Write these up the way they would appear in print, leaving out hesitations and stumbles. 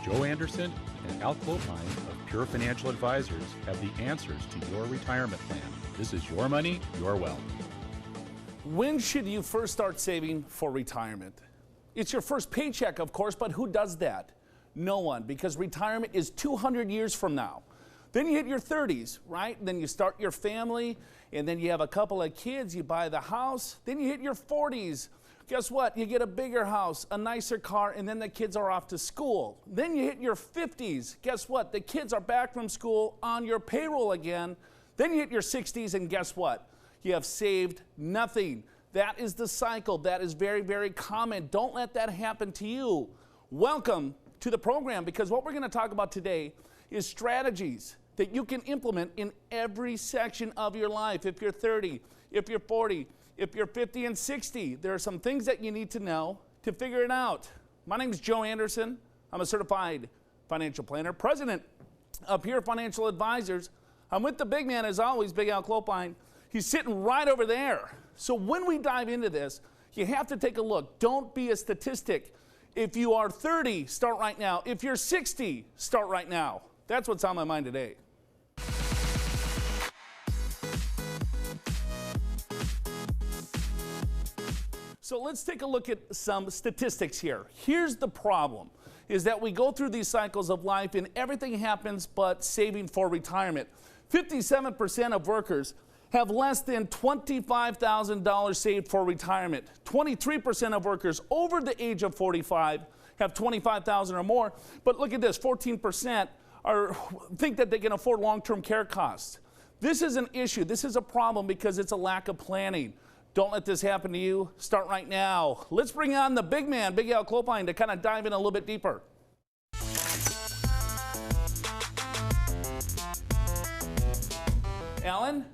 Joe Anderson and Al Clopine of Pure Financial Advisors have the answers to your retirement plan. This is your money, your wealth. When should you first start saving for retirement? It's your first paycheck, of course, but who does that? No one, because retirement is 200 years from now. Then you hit your 30s, right? Then you start your family, and then you have a couple of kids, you buy the house. Then you hit your 40s. Guess what? You get a bigger house, a nicer car, and then the kids are off to school. Then you hit your 50s. Guess what? The kids are back from school on your payroll again. Then you hit your 60s, and guess what? You have saved nothing. That is the cycle. That is very, very common. Don't let that happen to you. Welcome to the program, because what we're going to talk about today is strategies that you can implement in every section of your life. If you're 30, if you're 40, if you're 50 and 60, there are some things that you need to know to figure it out. My name is Joe Anderson. I'm a certified financial planner, president of Pure Financial Advisors. I'm with the big man, as always, Big Al Clopine. He's sitting right over there. So when we dive into this, you have to take a look. Don't be a statistic. If you are 30, start right now. If you're 60, start right now. That's what's on my mind today. So let's take a look at some statistics here. Here's the problem, is that we go through these cycles of life and everything happens but saving for retirement. 57% of workers have less than $25,000 saved for retirement. 23% of workers over the age of 45 have $25,000 or more. But look at this, 14% think that they can afford long-term care costs. This is an issue. This is a problem because it's a lack of planning. Don't let this happen to you. Start right now. Let's bring on the big man, Big Al Clopine, to kind of dive in a little bit deeper. Alan,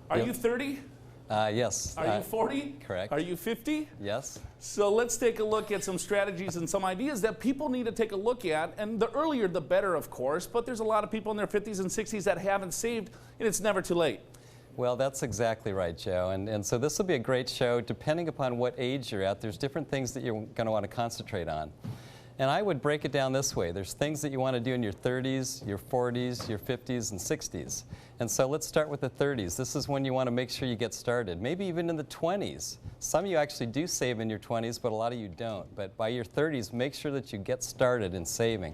are you 30? Yes. Are you 40? Correct. Are you 50? Yes. So let's take a look at some strategies and some ideas that people need to take a look at. And the earlier, the better, of course. But there's a lot of people in their 50s and 60s that haven't saved, and it's never too late. Well, that's exactly right, Joe. And so this will be a great show. Depending upon what age you're at, there's different things that you're going to want to concentrate on. And I would break it down this way. There's things that you want to do in your 30s, your 40s, your 50s, and 60s. And so let's start with the 30s. This is when you want to make sure you get started. Maybe even in the 20s. Some of you actually do save in your 20s, but a lot of you don't. But by your 30s, make sure that you get started in saving.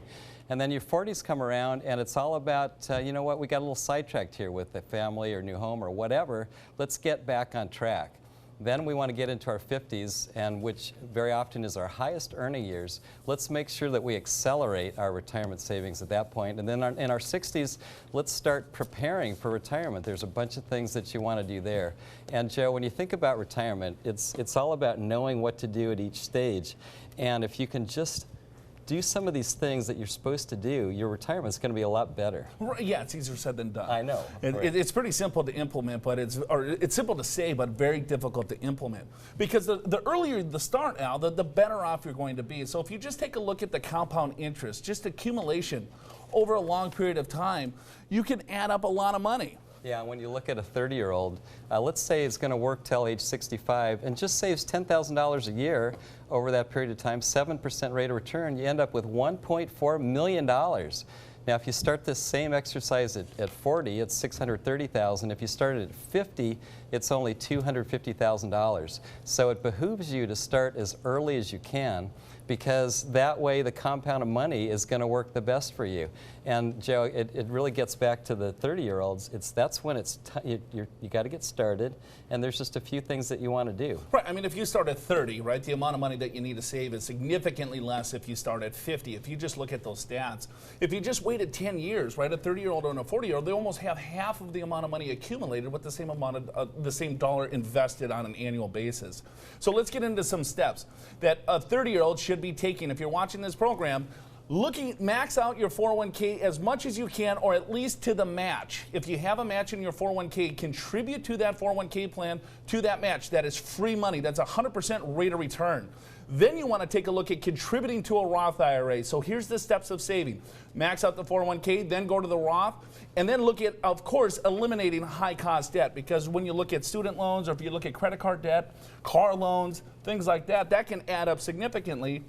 And then your 40s come around, and it's all about, you know what, we got a little sidetracked here with the family or new home or whatever. Let's get back on track. Then we want to get into our 50s, and which very often is our highest earning years. Let's make sure that we accelerate our retirement savings at that point. And then in our 60s, let's start preparing for retirement. There's a bunch of things that you want to do there. And Joe, when you think about retirement, it's all about knowing what to do at each stage. And if you can just do some of these things that you're supposed to do, your retirement is going to be a lot better. Yeah, it's easier said than done. I know. It's pretty simple to implement, but it's simple to say, but very difficult to implement. Because the earlier the start, Al, the better off you're going to be. So if you just take a look at the compound interest, just accumulation over a long period of time, you can add up a lot of money. Yeah, when you look at a 30-year-old, let's say it's going to work till age 65 and just saves $10,000 a year over that period of time, 7% rate of return, you end up with $1.4 million. Now, if you start this same exercise at 40, it's $630,000. If you start it at 50, it's only $250,000. So it behooves you to start as early as you can, because that way the compound of money is going to work the best for you. And Joe, it really gets back to the 30-year-olds. That's when you got to get started, and there's just a few things that you want to do. Right. I mean, if you start at 30, right, the amount of money that you need to save is significantly less if you start at 50. If you just look at those stats, if you just waited 10 years, right, a 30-year-old and a 40-year-old, they almost have half of the amount of money accumulated with the same amount of the same dollar invested on an annual basis. So let's get into some steps that a 30-year-old should be taking. If you're watching this program, max out your 401k as much as you can, or at least to the match. If you have a match in your 401k, contribute to that 401k plan, to that match. That is free money. That's 100% rate of return. Then you want to take a look at contributing to a Roth IRA. So here's the steps of saving. Max out the 401k, then go to the Roth, and then look at, of course, eliminating high-cost debt. Because when you look at student loans, or if you look at credit card debt, car loans, things like that, that can add up significantly.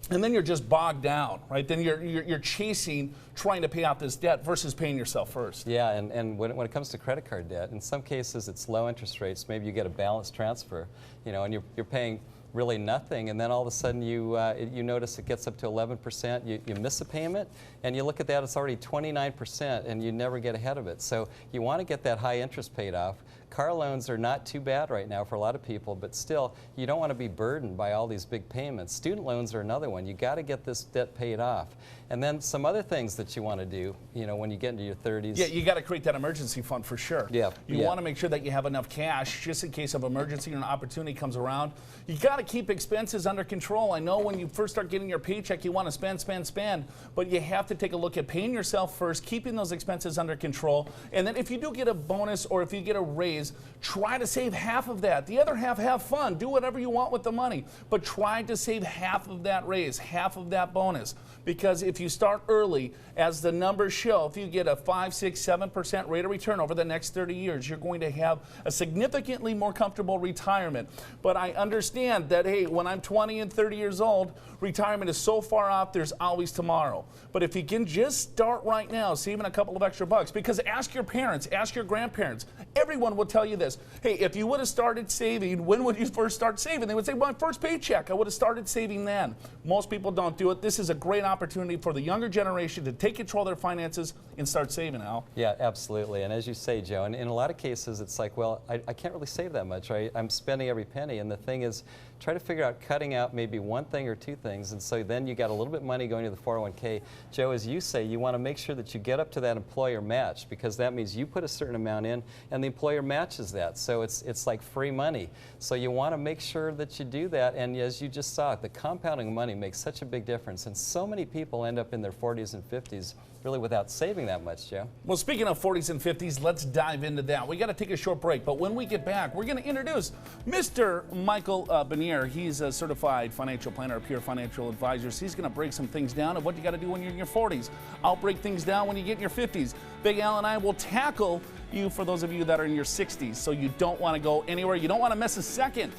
And then you're just bogged down, right? Then you're chasing, trying to pay out this debt versus paying yourself first. Yeah, and when it comes to credit card debt, in some cases it's low interest rates. Maybe you get a balance transfer, you know, and you're paying really nothing, and then all of a sudden you notice it gets up to 11%. You miss a payment, and you look at that, it's already 29%, and you never get ahead of it. So you want to get that high interest paid off. Car loans are not too bad right now for a lot of people, but still, you don't want to be burdened by all these big payments. Student loans are another one. You got to get this debt paid off. And then some other things that you want to do, you know, when you get into your 30s. Yeah, you got to create that emergency fund for sure. Yeah. You want to make sure that you have enough cash just in case of emergency or an opportunity comes around. You got to keep expenses under control. I know when you first start getting your paycheck, you want to spend, spend, spend, but you have to take a look at paying yourself first, keeping those expenses under control, and then if you do get a bonus or if you get a raise, try to save half of that. The other half, have fun. Do whatever you want with the money, but try to save half of that raise, half of that bonus. Because if you start early, as the numbers show, if you get a 5, 6, 7% rate of return over the next 30 years, you're going to have a significantly more comfortable retirement. But I understand that, hey, when I'm 20 and 30 years old, retirement is so far off, there's always tomorrow. But if you can just start right now, saving a couple of extra bucks, because ask your parents, ask your grandparents, everyone will tell you this. Hey, if you would have started saving, when would you first start saving? They would say, my first paycheck, I would have started saving then. Most people don't do it. This is a great opportunity for the younger generation to take control of their finances and start saving, Al. Yeah, absolutely. And as you say, Joe, and in a lot of cases, it's like, well, I can't really save that much. Right? I'm spending every penny. And the thing is, try to figure out cutting out maybe one thing or two things. And so then you got a little bit of money going to the 401k. Joe, as you say, you want to make sure that you get up to that employer match, because that means you put a certain amount in and the employer matches that. So it's like free money. So you want to make sure that you do that. And as you just saw, the compounding of money makes such a big difference. And so many people end up in their 40s and 50s really without saving that much, Joe. Well, speaking of 40s and 50s, let's dive into that. We got to take a short break, but when we get back, we're going to introduce Mr. Michael Benier. He's a certified financial planner of Pure Financial Advisors. He's going to break some things down of what you got to do when you're in your 40s. I'll break things down when you get in your 50s. Big Al and I will tackle you for those of you that are in your 60s, so you don't want to go anywhere. You don't want to miss a second.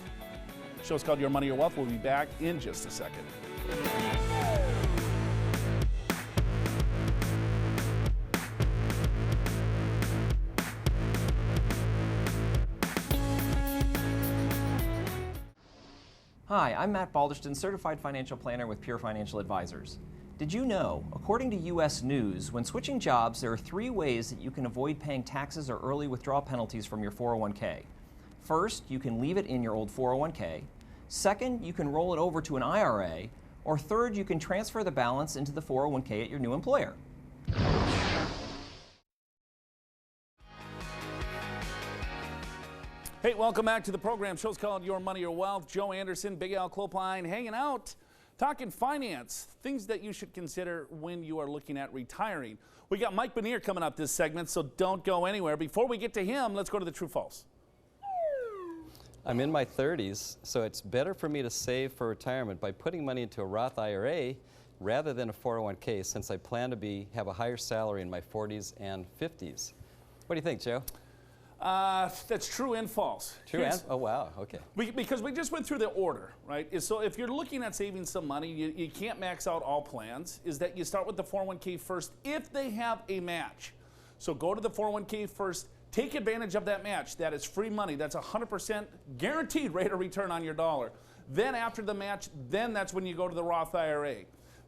The show's called Your Money, Your Wealth. We'll be back in just a second. Hi, I'm Matt Balderston, Certified Financial Planner with Pure Financial Advisors. Did you know, according to U.S. News, when switching jobs, there are 3 ways that you can avoid paying taxes or early withdrawal penalties from your 401k. First, you can leave it in your old 401k. Second, you can roll it over to an IRA. Or third, you can transfer the balance into the 401k at your new employer. Hey, welcome back to the program. Show's called Your Money, Your Wealth. Joe Anderson, Big Al Clopine, hanging out, talking finance, things that you should consider when you are looking at retiring. We got Mike Benier coming up this segment, so don't go anywhere. Before we get to him, let's go to the true false. I'm in my 30s, so it's better for me to save for retirement by putting money into a Roth IRA rather than a 401k, since I plan to have a higher salary in my 40s and 50s. What do you think, Joe? That's true and false. True and? Oh, wow. Okay. Because we just went through the order, right? So if you're looking at saving some money, you can't max out all plans, is that you start with the 401k first if they have a match. So go to the 401k first. Take advantage of that match. That is free money. That's 100% guaranteed rate of return on your dollar. Then after the match, then that's when you go to the Roth IRA.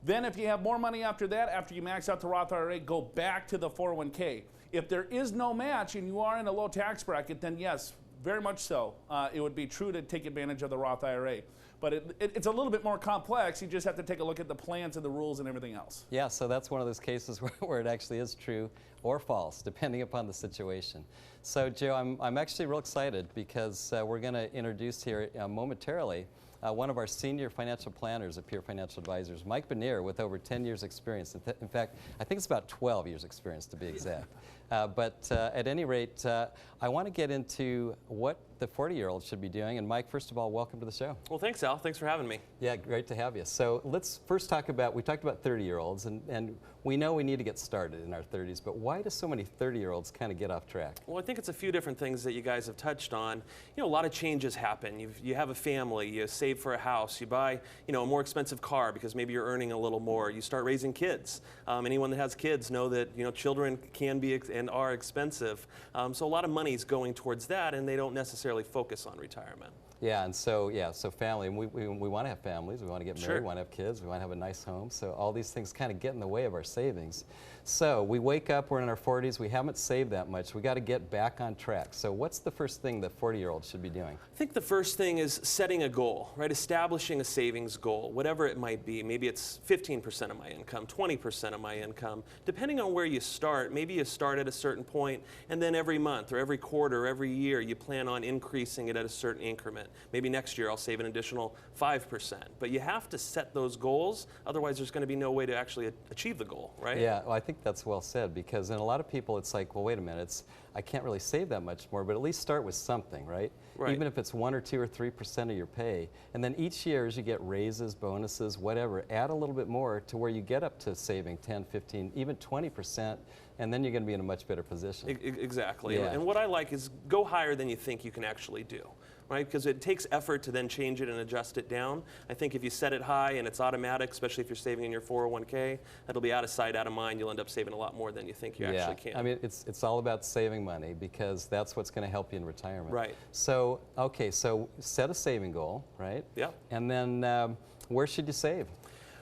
Then if you have more money after that, after you max out the Roth IRA, go back to the 401k. If there is no match and you are in a low tax bracket, then yes, very much so. It would be true to take advantage of the Roth IRA. But it's a little bit more complex. You just have to take a look at the plans and the rules and everything else. Yeah, so that's one of those cases where it actually is true or false, depending upon the situation. So, Joe, I'm actually real excited because we're going to introduce here momentarily one of our senior financial planners at Pure Financial Advisors, Mike Benier, with over 10 years experience. In fact, I think it's about 12 years experience to be exact. But at any rate, I want to get into what the 40-year-olds should be doing. And Mike, first of all, welcome to the show. Well, thanks, Al. Thanks for having me. Yeah, great to have you. So let's first talk about, we talked about 30-year-olds, and we know we need to get started in our 30s, but why do so many 30-year-olds kind of get off track? Well, I think it's a few different things that you guys have touched on. You know, a lot of changes happen. You have a family, you save for a house, you buy, you know, a more expensive car because maybe you're earning a little more. You start raising kids. Anyone that has kids know that, you know, children can be and are expensive. So a lot of money is going towards that, and they don't necessarily focus on retirement. Yeah, and so, so family, and we want to have families, we want to get married, Sure. we want to have kids, we want to have a nice home, so all these things kind of get in the way of our savings. So we wake up, we're in our 40s, we haven't saved that much, we got to get back on track. So what's the first thing that 40-year-olds should be doing? I think the first thing is setting a goal, right? Establishing a savings goal, whatever it might be. Maybe it's 15% of my income, 20% of my income. Depending on where you start, maybe you start at a certain point, and then every month or every quarter or every year, you plan on increasing it at a certain increment. Maybe next year I'll save an additional 5%. But you have to set those goals, otherwise there's going to be no way to actually achieve the goal, right? Yeah, well, I think that's well said, because in a lot of people it's like, well, wait a minute, I can't really save that much more, but at least start with something, right? Right. Even if it's 1 or 2 or 3% of your pay. And then each year as you get raises, bonuses, whatever, add a little bit more to where you get up to saving 10, 15, even 20%, and then you're going to be in a much better position. Exactly. Yeah. And what I like is go higher than you think you can actually do. Right? Because it takes effort to then change it and adjust it down. I think if you set it high and it's automatic, especially if you're saving in your 401k, that'll be out of sight, out of mind. You'll end up saving a lot more than you think you actually can. I mean, it's all about saving money, because that's what's going to help you in retirement. Right. So, okay, so set a saving goal, right? Yeah. And then where should you save?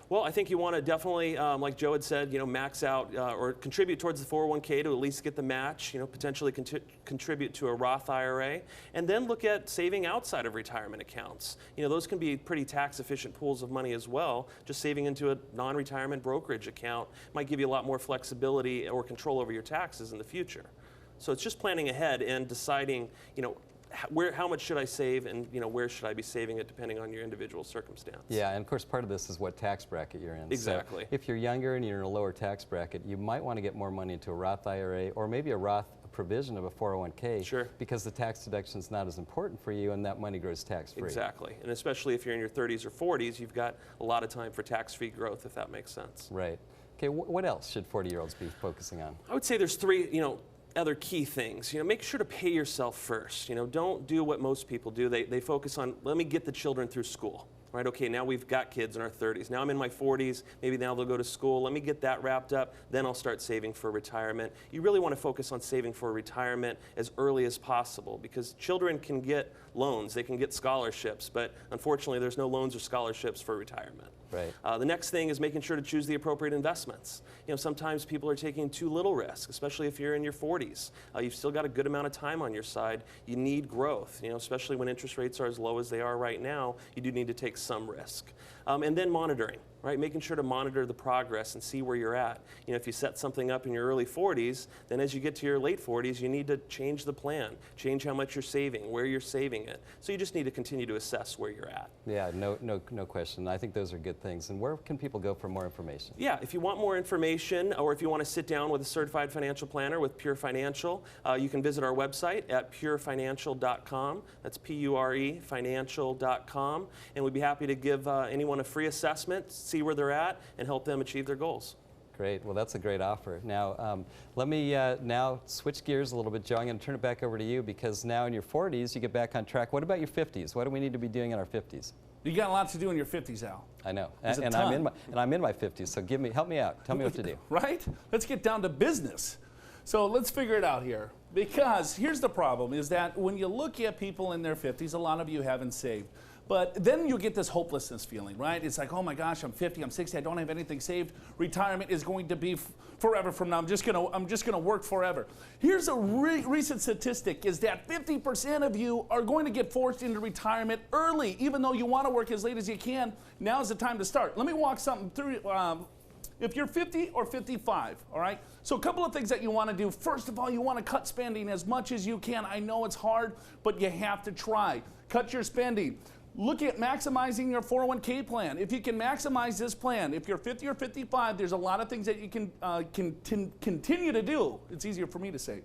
Well, I think you want to definitely, like Joe had said, you know, max out or contribute towards the 401k to at least get the match, you know, potentially contribute to a Roth IRA, and then look at saving outside of retirement accounts. You know, those can be pretty tax efficient pools of money as well. Just saving into a non-retirement brokerage account might give you a lot more flexibility or control over your taxes in the future. So it's just planning ahead and deciding, you know, how much should I save, and you know, where should I be saving it depending on your individual circumstance. Yeah, and of course part of this is what tax bracket you're in. Exactly. So if you're younger and you're in a lower tax bracket, you might want to get more money into a Roth IRA or maybe a Roth provision of a 401k. Sure. Because the tax deduction is not as important for you, and that money grows tax-free. Exactly, and especially if you're in your 30s or 40s, you've got a lot of time for tax-free growth, if that makes sense. Right. Okay, what else should 40-year-olds be focusing on? I would say there's three, you know, other key things. You know, make sure to pay yourself first. You know, don't do what most people do. They focus on, let me get the children through school. Right, okay, now we've got kids in our 30s. Now I'm in my 40s, maybe now they'll go to school. Let me get that wrapped up, then I'll start saving for retirement. You really want to focus on saving for retirement as early as possible, because children can get loans, they can get scholarships, but unfortunately there's no loans or scholarships for retirement. Right. The next thing is making sure to choose the appropriate investments. You know, sometimes people are taking too little risk, especially if you're in your 40s. You've still got a good amount of time on your side. You need growth, you know, especially when interest rates are as low as they are right now. You do need to take some risk. And then monitoring, right? Making sure to monitor the progress and see where you're at. You know, if you set something up in your early 40s, then as you get to your late 40s, you need to change the plan, change how much you're saving, where you're saving it. So you just need to continue to assess where you're at. Yeah, no question. I think those are good things. And where can people go for more information? Yeah, if you want more information, or if you want to sit down with a certified financial planner with Pure Financial, you can visit our website at purefinancial.com. That's P-U-R-E, financial.com. And we'd be happy to give anyone a free assessment, see where they're at, and help them achieve their goals. Great. Well, that's a great offer. Now, let me now switch gears a little bit, Joe. I'm going to turn it back over to you, because now in your 40s, you get back on track. What about your 50s? What do we need to be doing in our 50s? You got a lot to do in your 50s, Al. I know. There's a And ton. I'm in my 50s, so help me out. Tell me what to do. Right? Let's get down to business. So let's figure it out here. Because here's the problem, is that when you look at people in their 50s, a lot of you haven't saved. But then you get this hopelessness feeling, right? It's like, oh my gosh, I'm 50, I'm 60, I don't have anything saved. Retirement is going to be forever from now. I'm just gonna work forever. Here's a recent statistic, is that 50% of you are going to get forced into retirement early, even though you want to work as late as you can. Now's the time to start. Let me walk something through. If you're 50 or 55, all right? So a couple of things that you want to do. First of all, you want to cut spending as much as you can. I know it's hard, but you have to try. Cut your spending. Look at maximizing your 401k plan. If you can maximize this plan, if you're 50 or 55, there's a lot of things that you can continue to do. It's easier for me to say.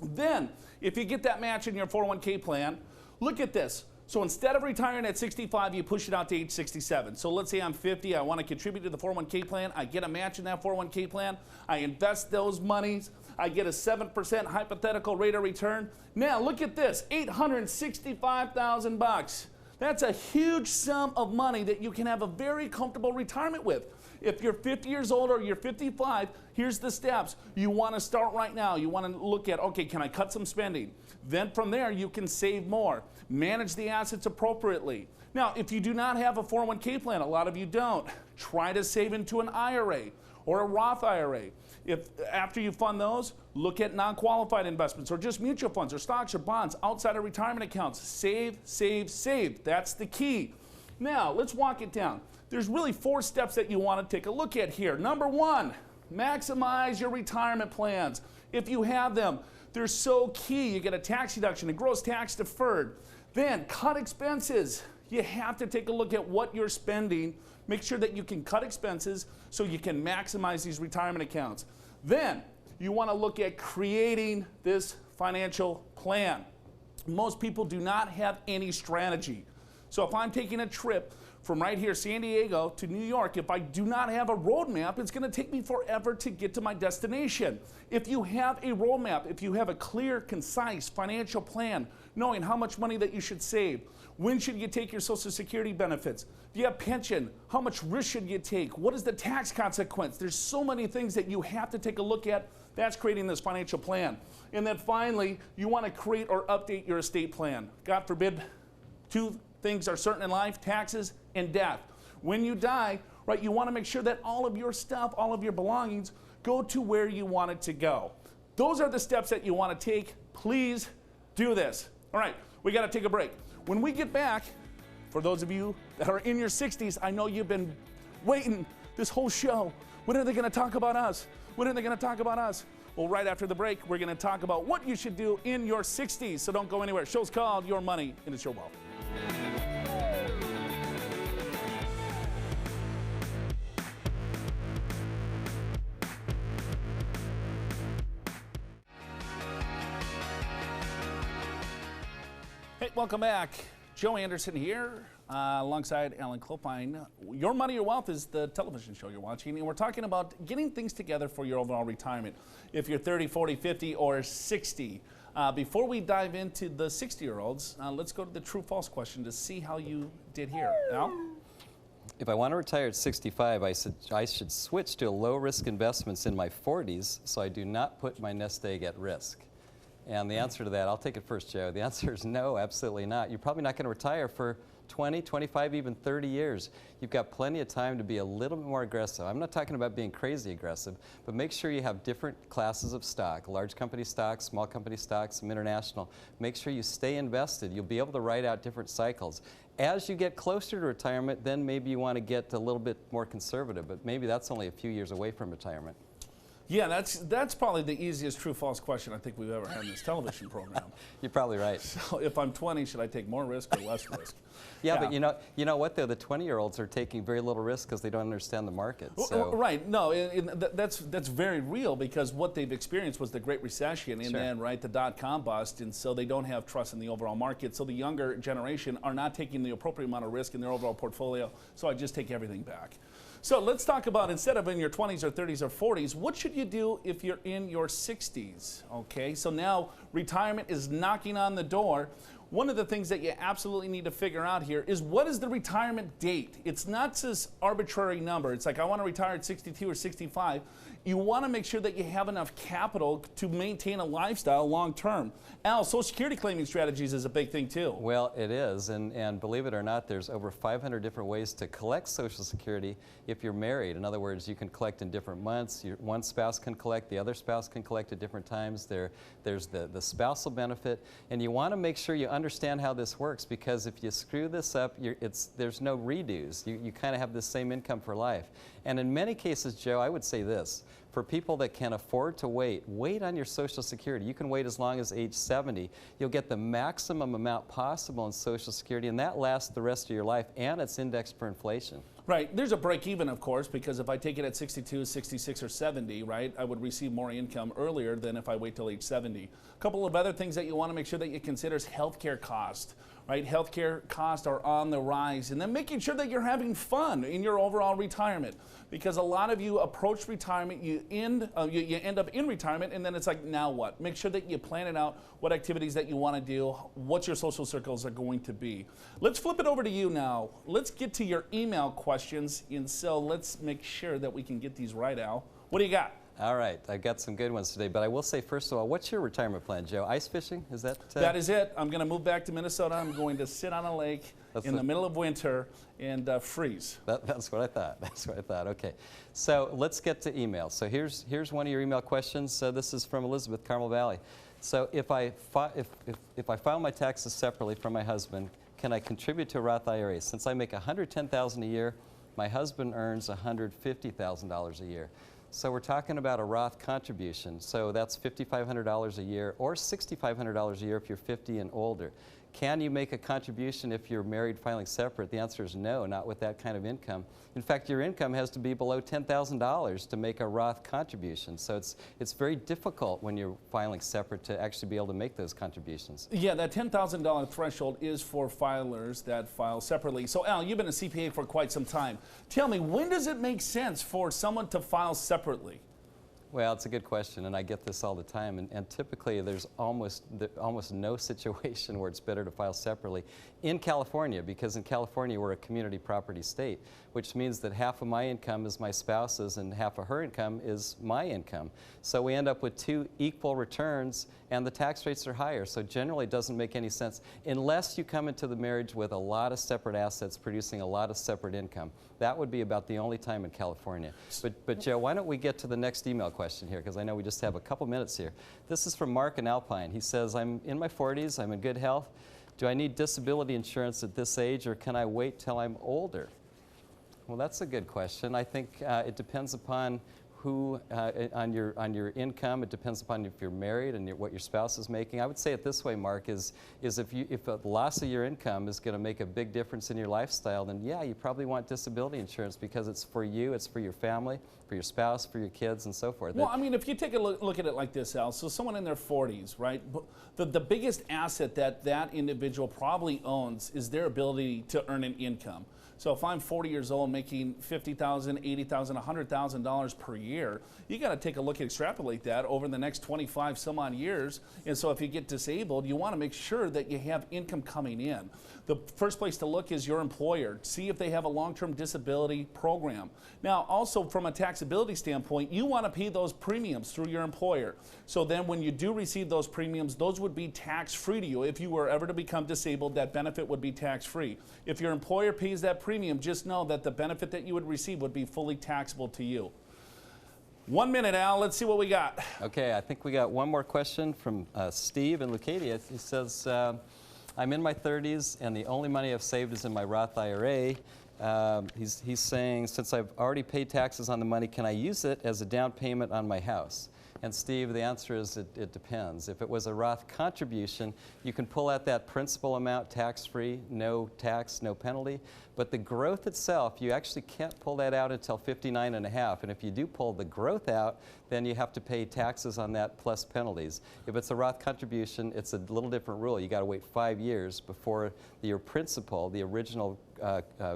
Then, if you get that match in your 401k plan, look at this. So instead of retiring at 65, you push it out to age 67. So let's say I'm 50, I want to contribute to the 401k plan. I get a match in that 401k plan. I invest those monies. I get a 7% hypothetical rate of return. Now look at this, $865,000. That's a huge sum of money that you can have a very comfortable retirement with. If you're 50 years old or you're 55, here's the steps. You want to start right now. You want to look at, okay, can I cut some spending? Then from there, you can save more. Manage the assets appropriately. Now, if you do not have a 401k plan, a lot of you don't, try to save into an IRA or a Roth IRA. If after you fund those, look at non-qualified investments or just mutual funds or stocks or bonds outside of retirement accounts. Save, save, save. That's the key. Now, let's walk it down. There's really 4 steps that you want to take a look at here. Number 1, maximize your retirement plans. If you have them, they're so key. You get a tax deduction, a gross tax deferred. Then cut expenses. You have to take a look at what you're spending. Make sure that you can cut expenses so you can maximize these retirement accounts. Then you want to look at creating this financial plan. Most people do not have any strategy. So if I'm taking a trip from right here, San Diego, to New York, if I do not have a roadmap, it's going to take me forever to get to my destination. If you have a roadmap, if you have a clear, concise financial plan, knowing how much money that you should save, when should you take your Social Security benefits, if you have pension, how much risk should you take, what is the tax consequence? There's so many things that you have to take a look at. That's creating this financial plan. And then finally, you want to create or update your estate plan. God forbid, 2 things are certain in life, taxes and death. When you die, right, you want to make sure that all of your stuff, all of your belongings go to where you want it to go. Those are the steps that you want to take. Please do this. All right, we got to take a break. When we get back, for those of you that are in your 60s, I know you've been waiting this whole show. When are they going to talk about us? When are they going to talk about us? Well, right after the break, we're going to talk about what you should do in your 60s. So don't go anywhere. Show's called Your Money and It's Your Wealth. Hey, welcome back. Joe Anderson here, alongside Alan Clopine. Your Money, Your Wealth is the television show you're watching, and we're talking about getting things together for your overall retirement. If you're 30, 40, 50, or 60. Before we dive into the 60-year-olds, let's go to the true-false question to see how you did here. Al? If I want to retire at 65, I should switch to low-risk investments in my 40s so I do not put my nest egg at risk. And the answer to that, I'll take it first, Joe. The answer is no, absolutely not. You're probably not going to retire for 20, 25, even 30 years. You've got plenty of time to be a little bit more aggressive. I'm not talking about being crazy aggressive, but make sure you have different classes of stock, large company stocks, small company stocks, some international. Make sure you stay invested. You'll be able to ride out different cycles. As you get closer to retirement, then maybe you want to get a little bit more conservative, but maybe that's only a few years away from retirement. Yeah, that's probably the easiest true-false question I think we've ever had in this television program. You're probably right. So if I'm 20, should I take more risk or less risk? Yeah, but you know what though? The 20-year-olds are taking very little risk because they don't understand the market. So. Right. No, that's very real because what they've experienced was the Great Recession and then the dot-com bust, and so they don't have trust in the overall market. So the younger generation are not taking the appropriate amount of risk in their overall portfolio. So I just take everything back. So let's talk about, instead of in your 20s or 30s or 40s, what should you do if you're in your 60s? Okay, so now retirement is knocking on the door. One of the things that you absolutely need to figure out here is, what is the retirement date? It's not this arbitrary number. It's like, I want to retire at 62 or 65. You want to make sure that you have enough capital to maintain a lifestyle long term. Al, Social Security claiming strategies is a big thing too. Well, it is, and believe it or not, there's over 500 different ways to collect Social Security if you're married. In other words, you can collect in different months. One spouse can collect, the other spouse can collect at different times. There's the spousal benefit, and you want to make sure you understand how this works, because if you screw this up, there's no redos. You kind of have the same income for life. And in many cases, Joe, I would say this. For people that can afford to wait on your Social Security. You can wait as long as age 70. You'll get the maximum amount possible in Social Security, and that lasts the rest of your life, and it's indexed for inflation. Right. There's a break even, of course, because if I take it at 62, 66, or 70, right, I would receive more income earlier than if I wait till age 70. A couple of other things that you want to make sure that you consider is healthcare cost. Right, healthcare costs are on the rise, and then making sure that you're having fun in your overall retirement, because a lot of you approach retirement, you end up in retirement, and then it's like, now what? Make sure that you plan it out, what activities that you want to do, what your social circles are going to be. Let's flip it over to you now. Let's get to your email questions, and so let's make sure that we can get these right, Al. What do you got? All right, I've got some good ones today, but I will say, first of all, what's your retirement plan, Joe? Ice fishing? Is that? That is it. I'm going to move back to Minnesota. I'm going to sit on a lake in the middle of winter and freeze. That's what I thought. That's what I thought. Okay, so let's get to email. So here's one of your email questions. This is from Elizabeth, Carmel Valley. So if I file my taxes separately from my husband, can I contribute to a Roth IRA? Since I make $110,000 a year, my husband earns $150,000 a year. So we're talking about a Roth contribution. So that's $5,500 a year or $6,500 a year if you're 50 and older. Can you make a contribution if you're married filing separate? The answer is no, not with that kind of income. In fact, your income has to be below $10,000 to make a Roth contribution. So it's very difficult when you're filing separate to actually be able to make those contributions. Yeah, that $10,000 threshold is for filers that file separately. So Al, you've been a CPA for quite some time. Tell me, when does it make sense for someone to file separately? Well, it's a good question, and I get this all the time. And typically, there's almost no situation where it's better to file separately in California, because in California, we're a community property state, which means that half of my income is my spouse's and half of her income is my income. So we end up with two equal returns, and the tax rates are higher. So generally, it doesn't make any sense unless you come into the marriage with a lot of separate assets producing a lot of separate income. That would be about the only time in California. But Joe, why don't we get to the next email question here, because I know we just have a couple minutes here. This is from Mark in Alpine. He says, I'm in my 40s, I'm in good health. Do I need disability insurance at this age, or can I wait till I'm older? Well, that's a good question. I think it depends upon who, on your income. It depends upon if you're married and what your spouse is making. I would say it this way, Mark, is if a loss of your income is going to make a big difference in your lifestyle, then yeah, you probably want disability insurance, because it's for you, it's for your family, for your spouse, for your kids, and so forth. Well, I mean, if you take a look at it like this, Al, so someone in their 40s, right, the biggest asset that individual probably owns is their ability to earn an income. So if I'm 40 years old making $50,000, $80,000, $100,000 per year, you got to take a look and extrapolate that over the next 25 some odd years. And so if you get disabled, you want to make sure that you have income coming in. The first place to look is your employer. See if they have a long-term disability program. Now, also from a taxability standpoint, you want to pay those premiums through your employer. So then when you do receive those premiums, those would be tax-free to you. If you were ever to become disabled, that benefit would be tax-free. If your employer pays that premium, just know that the benefit that you would receive would be fully taxable to you. 1 minute, Al. Let's see what we got. Okay, I think we got one more question from Steve in Leucadia. He says, I'm in my 30s, and the only money I've saved is in my Roth IRA. He's saying, since I've already paid taxes on the money, can I use it as a down payment on my house? And Steve, the answer is it depends. If it was a Roth contribution, you can pull out that principal amount tax-free, no tax, no penalty. But the growth itself, you actually can't pull that out until 59 and a half. And if you do pull the growth out, then you have to pay taxes on that plus penalties. If it's a Roth contribution, it's a little different rule. You got to wait 5 years before your principal, the original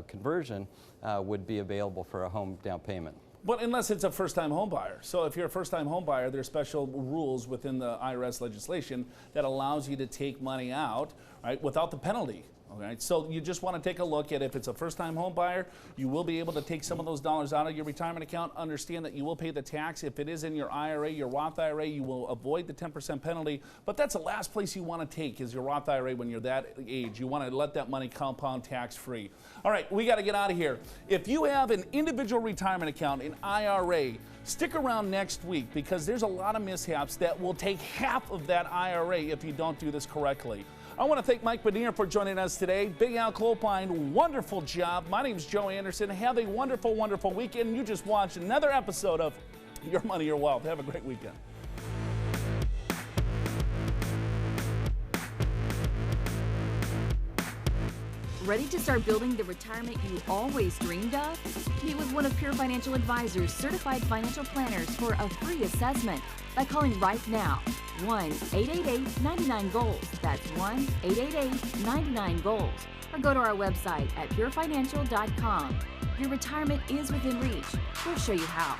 conversion, would be available for a home down payment. But unless it's a first-time home buyer. So if you're a first-time home buyer, there's special rules within the IRS legislation that allows you to take money out, right, without the penalty. Okay, so you just want to take a look at if it's a first-time home buyer, you will be able to take some of those dollars out of your retirement account. Understand that you will pay the tax. If it is in your IRA, your Roth IRA, you will avoid the 10% penalty. But that's the last place you want to take is your Roth IRA when you're that age. You want to let that money compound tax-free. All right, we got to get out of here. If you have an individual retirement account, an IRA, stick around next week because there's a lot of mishaps that will take half of that IRA if you don't do this correctly. I want to thank Mike Benier for joining us today. Big Al Clopine, wonderful job. My name's Joe Anderson. Have a wonderful, wonderful weekend. You just watched another episode of Your Money, Your Wealth. Have a great weekend. Ready to start building the retirement you always dreamed of? Meet with one of Pure Financial Advisors' certified financial planners for a free assessment by calling right now. 1-888-99-GOALS. That's 1-888-99-GOALS. Or go to our website at purefinancial.com. Your retirement is within reach. We'll show you how.